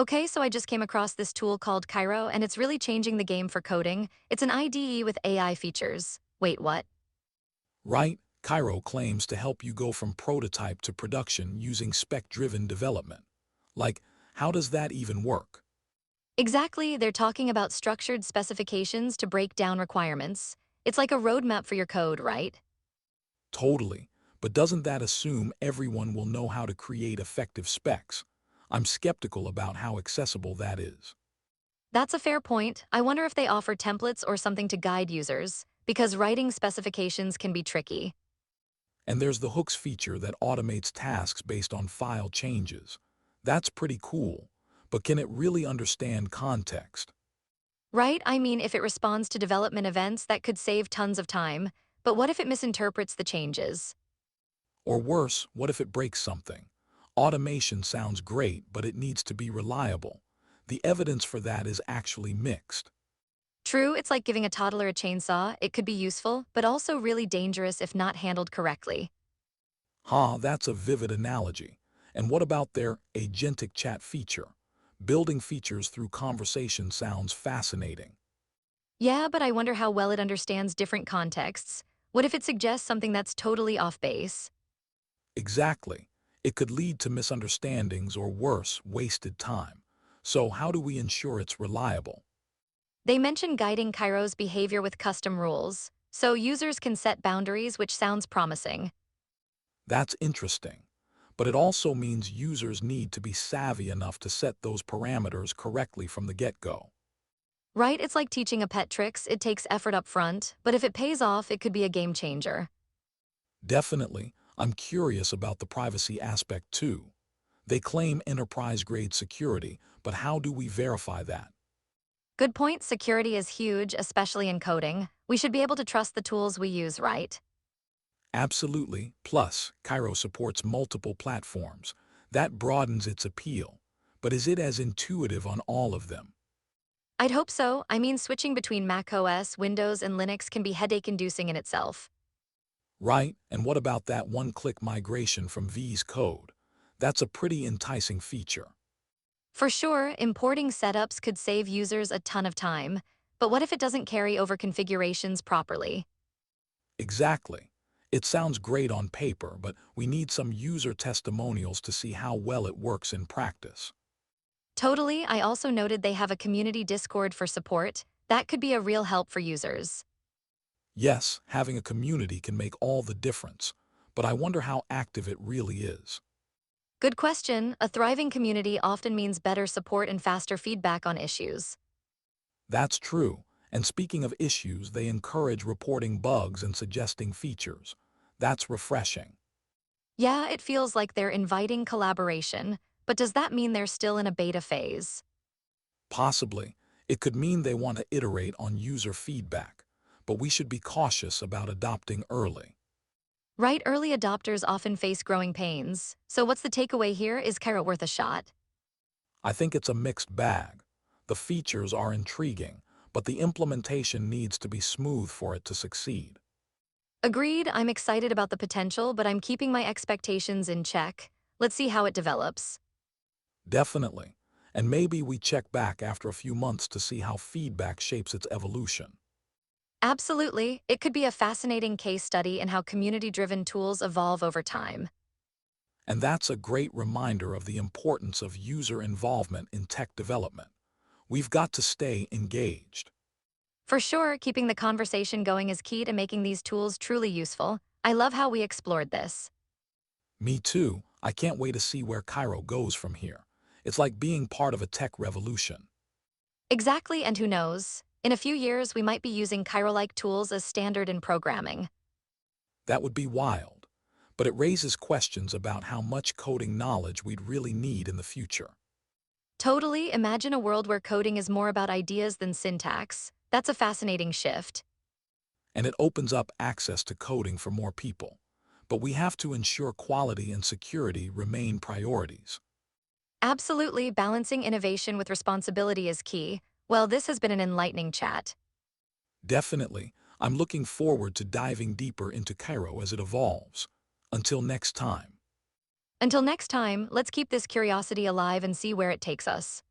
Okay, so I just came across this tool called Kiro, and it's really changing the game for coding. It's an IDE with AI features. Wait, what? Right? Kiro claims to help you go from prototype to production using spec-driven development. Like, how does that even work? Exactly, they're talking about structured specifications to break down requirements. It's like a roadmap for your code, right? Totally. But doesn't that assume everyone will know how to create effective specs? I'm skeptical about how accessible that is. That's a fair point. I wonder if they offer templates or something to guide users, because writing specifications can be tricky. And there's the hooks feature that automates tasks based on file changes. That's pretty cool, but can it really understand context? Right? I mean, if it responds to development events, that could save tons of time. But what if it misinterprets the changes? Or worse, what if it breaks something? Automation sounds great, but it needs to be reliable. The evidence for that is actually mixed. True, it's like giving a toddler a chainsaw. It could be useful, but also really dangerous if not handled correctly. That's a vivid analogy. And what about their agentic chat feature? Building features through conversation sounds fascinating. Yeah, but I wonder how well it understands different contexts. What if it suggests something that's totally off base? Exactly. It could lead to misunderstandings or worse, wasted time. So how do we ensure it's reliable? They mention guiding Kairo's behavior with custom rules, so users can set boundaries, which sounds promising. That's interesting. But it also means users need to be savvy enough to set those parameters correctly from the get-go. Right? It's like teaching a pet tricks. It takes effort up front, but if it pays off, it could be a game changer. Definitely, I'm curious about the privacy aspect too. They claim enterprise-grade security, but how do we verify that? Good point. Security is huge, especially in coding. We should be able to trust the tools we use, right? Absolutely. Plus, Kiro supports multiple platforms. That broadens its appeal. But is it as intuitive on all of them? I'd hope so. I mean, switching between macOS, Windows, and Linux can be headache-inducing in itself. Right, and what about that one-click migration from V's code? That's a pretty enticing feature. For sure, importing setups could save users a ton of time, but what if it doesn't carry over configurations properly? Exactly. It sounds great on paper, but we need some user testimonials to see how well it works in practice. Totally, I also noted they have a community Discord for support. That could be a real help for users. Yes, having a community can make all the difference, but I wonder how active it really is. Good question. A thriving community often means better support and faster feedback on issues. That's true, and speaking of issues, they encourage reporting bugs and suggesting features. That's refreshing. Yeah, it feels like they're inviting collaboration, but does that mean they're still in a beta phase? Possibly, it could mean they want to iterate on user feedback, but we should be cautious about adopting early. Right, early adopters often face growing pains. So what's the takeaway here? Is Kiro worth a shot? I think it's a mixed bag. The features are intriguing, but the implementation needs to be smooth for it to succeed. Agreed, I'm excited about the potential, but I'm keeping my expectations in check. Let's see how it develops. Definitely. And maybe we check back after a few months to see how feedback shapes its evolution. Absolutely, it could be a fascinating case study in how community-driven tools evolve over time. And that's a great reminder of the importance of user involvement in tech development. We've got to stay engaged. For sure, keeping the conversation going is key to making these tools truly useful. I love how we explored this. Me too. I can't wait to see where Cairo goes from here. It's like being part of a tech revolution. Exactly, and who knows? In a few years, we might be using Cairo-like tools as standard in programming. That would be wild. But it raises questions about how much coding knowledge we'd really need in the future. Totally, imagine a world where coding is more about ideas than syntax. That's a fascinating shift. And it opens up access to coding for more people. But we have to ensure quality and security remain priorities. Absolutely, balancing innovation with responsibility is key. Well, this has been an enlightening chat. Definitely, I'm looking forward to diving deeper into Cairo as it evolves. Until next time. Until next time, let's keep this curiosity alive and see where it takes us.